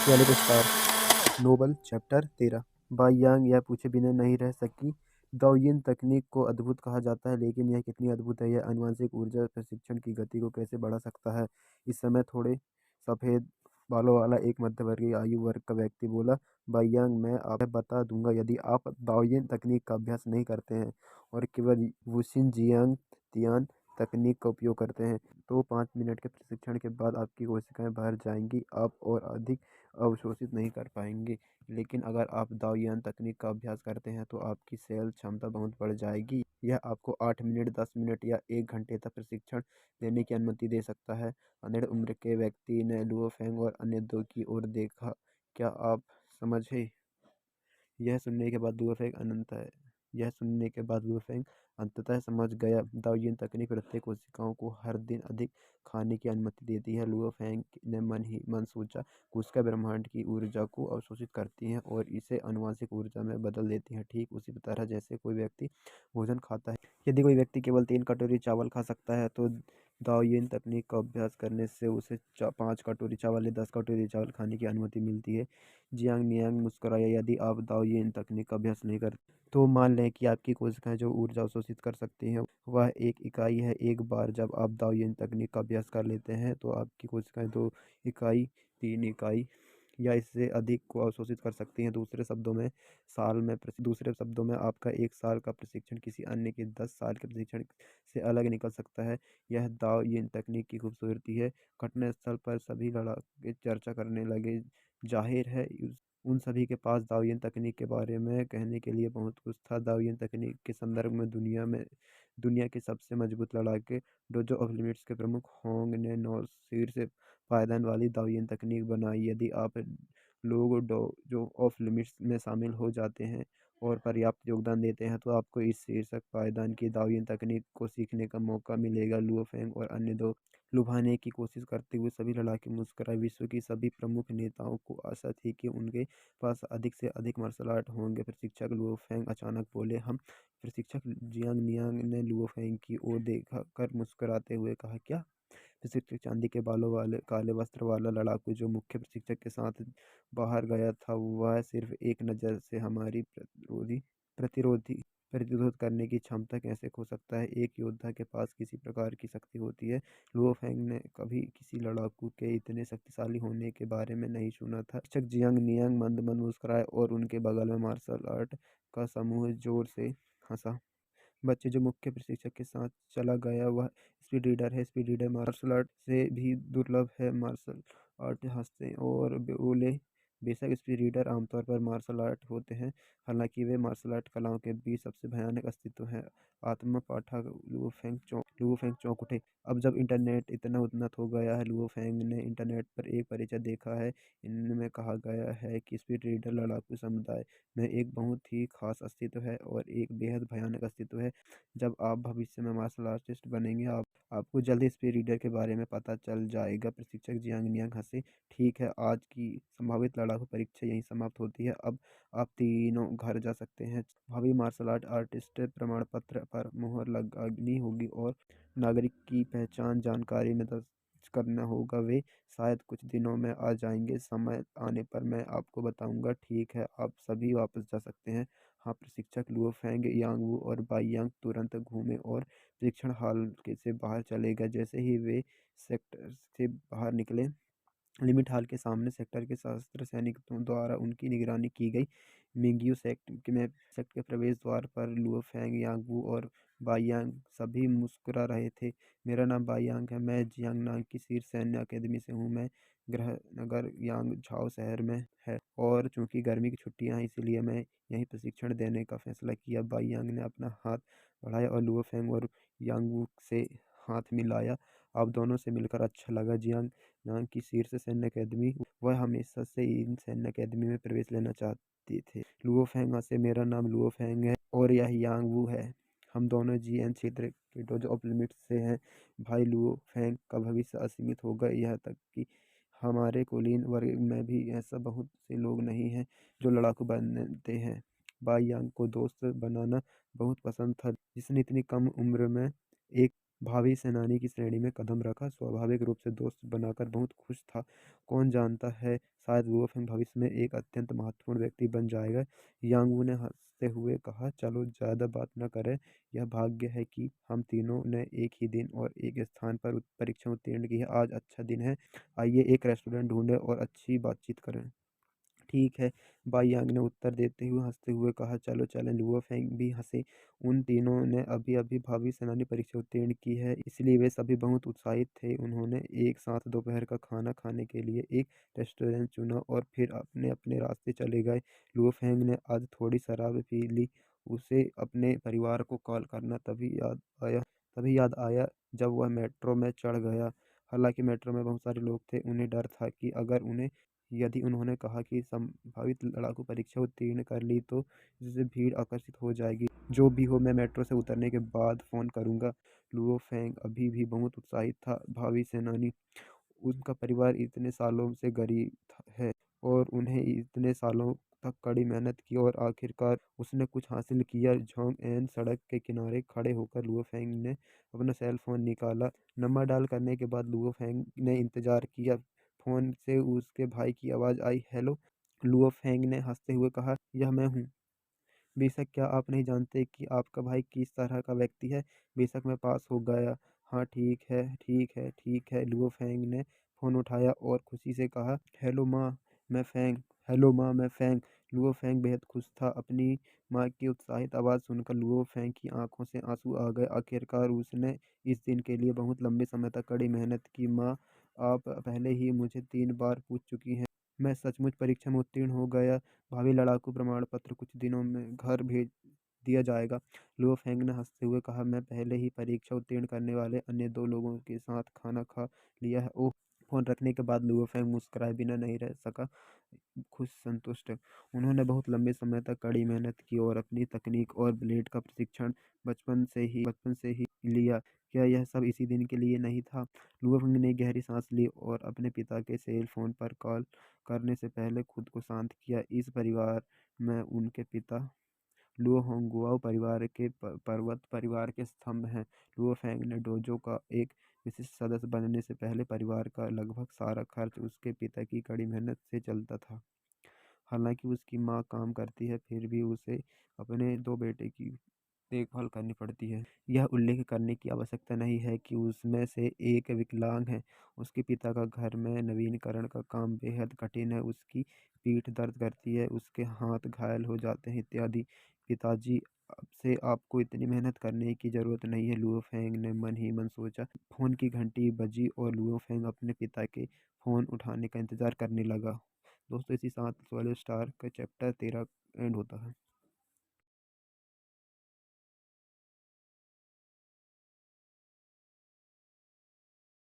Channel को star Nobel chapter 13 by यांग यह पूछे बिना नहीं रह सकी। दाओयिन तकनीक को अद्भुत कहा जाता है, लेकिन यह कितनी अद्भुत है। यह आनुवंशिक ऊर्जा प्रशिक्षण की गति को कैसे बढ़ा सकता है। इस समय थोड़े सफ़ेद बालों वाला एक मध्यवर्गीय आयु वर्ग का व्यक्ति बोला, बाई यांग मैं आप बता दूंगा, यदि आप दाओयिन तकनीक का अभ्यास नहीं करते हैं और केवल वुशिन जियांग तियान तकनीक का उपयोग करते हैं तो 5 मिनट के प्रशिक्षण के बाद आपकी कोशिकाएं बाहर जाएंगी, आप और अधिक अवशोषित नहीं कर पाएंगे। लेकिन अगर आप दाओयिन तकनीक का अभ्यास करते हैं तो आपकी सेल क्षमता बहुत बढ़ जाएगी। यह आपको 8 मिनट, 10 मिनट या 1 घंटे तक प्रशिक्षण देने की अनुमति दे सकता है। अधेड़ उम्र के व्यक्ति ने लुओ फेंग और अन्य दो की ओर देखा। क्या आप समझे? यह सुनने के बाद लुओ फेंग अनंत है यह सुनने के बाद लुओ फेंग अंततः समझ गया। दाओयिन तकनीक प्रत्येक कोशिकाओं को हर दिन अधिक खाने की अनुमति देती है। लुओ फेंग ने मन ही मन सोचा, कोशिका ब्रह्मांड की ऊर्जा को अवशोषित करती हैं और इसे आनुवंशिक ऊर्जा में बदल देती हैं, ठीक उसी तरह जैसे कोई व्यक्ति भोजन खाता है। यदि कोई व्यक्ति केवल 3 कटोरी चावल खा सकता है तो दाओयिन तकनीक का अभ्यास करने से उसे 5 कटोरी चावल या 10 कटोरी चावल खाने की अनुमति मिलती है। जियांग नियांग मुस्कुराया, यदि आप दाओयिन तकनीक का अभ्यास नहीं करते तो मान लें कि आपकी कोशिकाएं जो ऊर्जा अवशोषित कर सकती हैं वह 1 इकाई है। एक बार जब आप दाओयिन तकनीक का अभ्यास कर लेते हैं तो आपकी कोशिकाएं 2 इकाई, 3 इकाई या इससे अधिक को अवशोषित कर सकती हैं। दूसरे शब्दों में आपका 1 साल का प्रशिक्षण किसी अन्य के 10 साल के प्रशिक्षण से अलग निकल सकता है। यह दाओयिन तकनीक की खूबसूरती है। घटनास्थल पर सभी लड़ाके चर्चा करने लगे। जाहिर है उन सभी के पास दाओयिन तकनीक के बारे में कहने के लिए बहुत कुछ था। दाओयिन तकनीक के संदर्भ में दुनिया के सबसे मजबूत लड़ाके डोजो ऑफ लिमिट्स के प्रमुख होंग ने 9 सिर से पायदान वाली दाओयिन तकनीक बनाई। यदि आप लोग डोजो ऑफ लिमिट्स में शामिल हो जाते हैं और पर्याप्त योगदान देते हैं तो आपको इस शीर्षक पायदान की दाओयिन तकनीक को सीखने का मौका मिलेगा। लुओ फेंग और अन्य दो लुभाने की कोशिश करते हुए सभी लड़ाके मुस्कुराए। विश्व की सभी प्रमुख नेताओं को आशा थी कि उनके पास अधिक से अधिक मार्शल आर्ट होंगे। प्रशिक्षक लुओ फेंग अचानक बोले, हम प्रशिक्षक जियांग नियांग ने लुओ फेंग की ओर देखा कर मुस्कुराते हुए कहा, क्या? प्रशिक्षक चांदी के बालों वाले काले वस्त्र वाला लड़ाकू जो मुख्य प्रशिक्षक के साथ बाहर गया था, वह सिर्फ एक नज़र से हमारी प्रतिरोधी प्रतिरोध करने की क्षमता कैसे खो सकता है। एक योद्धा के पास किसी प्रकार की शक्ति होती है। लुओ फेंग ने कभी किसी लड़ाकू के इतने शक्तिशाली होने के बारे में नहीं सुना था। शिक्षक जियांग नियांग मंद मंद मुस्कुराए और उनके बगल में मार्शल आर्ट का समूह जोर से हंसा। बच्चे जो मुख्य प्रशिक्षक के साथ चला गया वह स्पीड रीडर है। स्पीड रीडर मार्शल आर्ट से भी दुर्लभ है। मार्शल आर्ट हंसते और बोले, बेशक स्पीड रीडर आमतौर पर मार्शल आर्ट होते हैं, हालांकि वे मार्शल आर्ट कलाओं के बीच सबसे भयानक अस्तित्व है। आत्मा पाठक लुओ फेंग चौंक उठे। अब जब इंटरनेट इतना उन्नत हो गया है, लुओ फेंग ने इंटरनेट पर एक परिचय देखा है। इनमें कहा गया है कि स्पीड रीडर लड़ाकू समुदाय में एक बहुत ही खास अस्तित्व है और एक बेहद भयानक अस्तित्व है। जब आप भविष्य में मार्शल आर्टिस्ट बनेंगे आपको जल्दी स्पीड रीडर के बारे में पता चल जाएगा। प्रशिक्षक जियांग नियांग हंसे। ठीक है, आज की संभावित लड़ाकू परीक्षा यहीं समाप्त होती है। अब आप तीनों घर जा सकते हैं। भावी मार्शल आर्ट आर्टिस्ट प्रमाण पत्र पर मुहर लगानी होगी और नागरिक की पहचान जानकारी में दर्ज करना होगा। वे शायद कुछ दिनों में आ जाएंगे। समय आने पर मैं आपको बताऊंगा। ठीक है, आप सभी वापस जा सकते हैं। हाँ। प्रशिक्षक लुओ फेंग, यांग वू और बाई यांग तुरंत घूमे और प्रशिक्षण हॉल के से बाहर चले गए। जैसे ही वे सेक्टर से बाहर निकले, लिमिट हॉल के सामने सेक्टर के सशस्त्र सैनिकों द्वारा उनकी निगरानी की गई। मिंगियो सेक्ट के प्रवेश द्वार पर लुओ फेंग, यांगवू और बाइयांग सभी मुस्कुरा रहे थे। मेरा नाम बाइयांग है, मैं जियांगनांग की शीर्ष सैन्य अकेदमी से हूँ। मैं गृह नगर यांग झाओ शहर में है और चूंकि गर्मी की छुट्टियां हैं इसलिए मैं यहीं प्रशिक्षण देने का फैसला किया। बाइयांग ने अपना हाथ बढ़ाया और लुओ फेंग और यांगवू से हाथ मिलाया। आप दोनों से मिलकर अच्छा लगा। जियांग नांग की शीर्ष सैन्य अकेदमी, वह हमेशा से इन सैन्य अकेदमी में प्रवेश लेना चाहते थे। लुओ फेंग से, मेरा नाम लुओ फेंग है और यह यांग वू है। हम दोनों जीएन क्षेत्र के डोजो ऑफ लिमिट्स से हैं। भाई लुओ फेंग का भविष्य असीमित होगा, यह तक कि हमारे कुलीन वर्ग में भी ऐसा बहुत से लोग नहीं हैं जो लड़ाकू बनते हैं। बाई यांग को दोस्त बनाना बहुत पसंद था, जिसने इतनी कम उम्र में एक भावी सेनानी की श्रेणी में कदम रखा। स्वाभाविक रूप से दोस्त बनाकर बहुत खुश था। कौन जानता है, शायद लुओ फेंग भविष्य में एक अत्यंत महत्वपूर्ण व्यक्ति बन जाएगा। यांग वू ने हंसते हुए कहा, चलो ज़्यादा बात न करें। यह भाग्य है कि हम तीनों ने एक ही दिन और एक स्थान पर परीक्षा उत्तीर्ण की है। आज अच्छा दिन है, आइए एक रेस्टोरेंट ढूंढें और अच्छी बातचीत करें। ठीक है, बाई यांग ने उत्तर देते हुए हंसते हुए कहा, चलो चलें। लुओ फेंग भी हंसे। उन तीनों ने अभी अभी भावी सेनानी परीक्षा उत्तीर्ण की है, इसलिए वे सभी बहुत उत्साहित थे। उन्होंने एक साथ दोपहर का खाना खाने के लिए एक रेस्टोरेंट चुना और फिर अपने अपने रास्ते चले गए। लुओ फेंग ने आज थोड़ी शराब पी ली। उसे अपने परिवार को कॉल करना तभी याद आया जब वह मेट्रो में चढ़ गया। हालांकि मेट्रो में बहुत सारे लोग थे, उन्हें डर था कि अगर उन्हें यदि उन्होंने कहा कि संभावित लड़ाकू परीक्षा उत्तीर्ण कर ली तो इससे भीड़ आकर्षित हो जाएगी। जो भी हो, मैं मेट्रो से उतरने के बाद फ़ोन करूंगा। लुओ फेंग अभी भी बहुत उत्साहित था। भावी सेनानी, उनका परिवार इतने सालों से गरीब है और उन्हें इतने सालों तक कड़ी मेहनत की और आखिरकार उसने कुछ हासिल किया। जोंग एन सड़क के किनारे खड़े होकर लुओ फेंग ने अपना सेल फोन निकाला। नंबर डायल करने के बाद लुओ फेंग ने इंतजार किया। फोन से उसके भाई की आवाज़ आई, हेलो। लुओ फेंग ने हंसते हुए कहा, यह मैं हूँ। बेशक, क्या आप नहीं जानते कि आपका भाई किस तरह का व्यक्ति है? बेशक, मैं पास हो गया। हाँ, ठीक है, ठीक है, ठीक है। लुओ फेंग ने फ़ोन उठाया और खुशी से कहा, हेलो माँ, मैं फेंग। हेलो माँ, मैं फेंग। लुओ फेंग बेहद खुश था। अपनी माँ की उत्साहित आवाज़ सुनकर लुओ फेंग की आंखों से आंसू आ गए। आखिरकार उसने इस दिन के लिए बहुत लंबे समय तक कड़ी मेहनत की। माँ, आप पहले ही मुझे 3 बार पूछ चुकी हैं। मैं सचमुच परीक्षा में उत्तीर्ण हो गया। भावी लड़ाकू प्रमाण पत्र कुछ दिनों में घर भेज दिया जाएगा। लुओ फेंग ने हंसते हुए कहा, मैं पहले ही परीक्षा उत्तीर्ण करने वाले अन्य 2 लोगों के साथ खाना खा लिया है। ओह। फोन रखने के बाद लुओ फेंग मुस्कुराए बिना नहीं रह सका। खुश संतुष्ट। उन्होंने बहुत लंबे समय तक कड़ी मेहनत की और अपनी तकनीक और ब्लेड का प्रशिक्षण बचपन से ही लिया। क्या यह सब इसी दिन के लिए नहीं था? लुओ फेंग ने गहरी सांस ली और अपने पिता के सेल फोन पर कॉल करने से पहले खुद को शांत किया। इस परिवार में उनके पिता लुओ होंगुआओ पर्वत परिवार के स्तंभ हैं। लुओ फेंग ने डोजो का एक विशिष्ट सदस्य बनने से पहले परिवार का लगभग सारा खर्च उसके पिता की कड़ी मेहनत से चलता था। हालांकि उसकी माँ काम करती है, फिर भी उसे अपने 2 बेटे की देखभाल करनी पड़ती है। यह उल्लेख करने की आवश्यकता नहीं है कि उसमें से एक विकलांग है। उसके पिता का घर में नवीनीकरण का काम बेहद कठिन है। उसकी पीठ दर्द करती है, उसके हाथ घायल हो जाते हैं इत्यादि। पिताजी, अब से आपको इतनी मेहनत करने की ज़रूरत नहीं है, लुओ फेंग ने मन ही मन सोचा। फ़ोन की घंटी बजी और लुओ फेंग अपने पिता के फ़ोन उठाने का इंतज़ार करने लगा। दोस्तों, इसी साथ 12 स्टार का चैप्टर 13 एंड होता है।